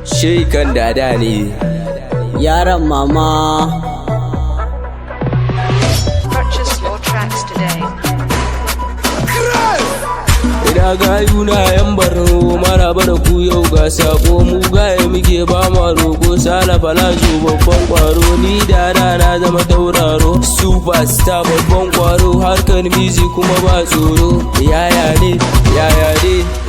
sheyi kan dada ne. Yaron mama. Purchase your tracks today. Ina gayuna yan borno maraba da ku yau ga sako mu gaye muke ba ma roƙo sala falazo babban kwaro ni dada na zama tauraro superstar babban kwaro harkar music kuma ba tsoro yaya ne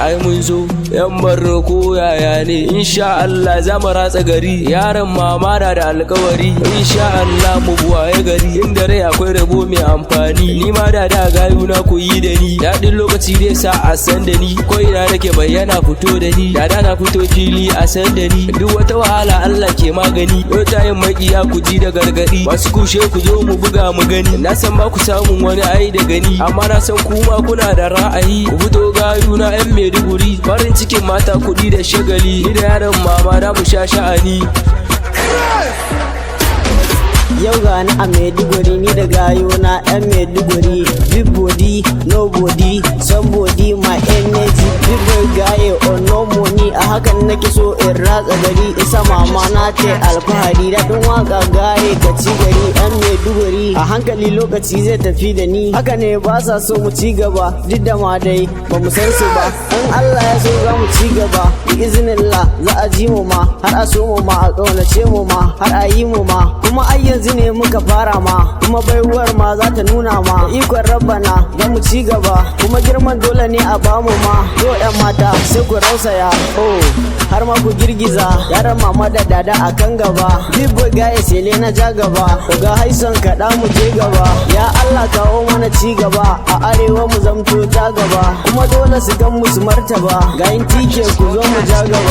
ai mun zo yan borno ko yaya ne insha Allah za mu ratsa gari yaron mama da alƙawari insha Allah mu buwaye gari inda rai akwai rabo mai amfani ni ma da gayuna ku yi da ni daɗin lokaci dai sa a san da ni ko ina nake bayyana fito da ni dada na fito fili a san da ni duk wata wahala Allah ke magani yau tayin makiya ku ji da gargadi masu kushe ku zo mu buga mu gani na san ba ku samun wani ai da gani amma na san kuma kuna da ra'ayi ku fito gayuna yan Maiduguri farin cikin mata kuɗi da shagali ni da yaron mama da mu sha sha'ani. Yau gani a Maiduguri ni da gayuna yan Maiduguri. Big body, no body, somebody my energy. Big boy gaye or no money. A hakan nake so in ratsa gari. Isa mama na ce alfahari. Daɗin waka gaye ka ci gari yan Maiduguri. A hankali lokaci zai tafi da ni. Haka ne ba sa so mu ci gaba. Duk da ma dai ba mu san su ba. In Allah ya so za mu ci gaba. Bi iznillah za a ji mu ma. Har a so mu ma a ƙaunace mu ma. Har a yi mu ma. Kuma ai yanzu ne muka fara ma, kuma baiwar ma za ta nuna ma. Ikon rabbana za mu ci gaba, kuma girman dole ne a bamu ma. Yo yan mata sai ku rausaya, oh har ma ku girgiza. Yaran mama da dada a kan gaba, big boy gaye sele na ja gaba. Ga haison kaɗa mu je gaba, ya Allah kawo mana ci gaba. A arewa mu zamto ta gaba, kuma dole su gan mu su martaba. Ga yin tike ku zo mu ja gaba.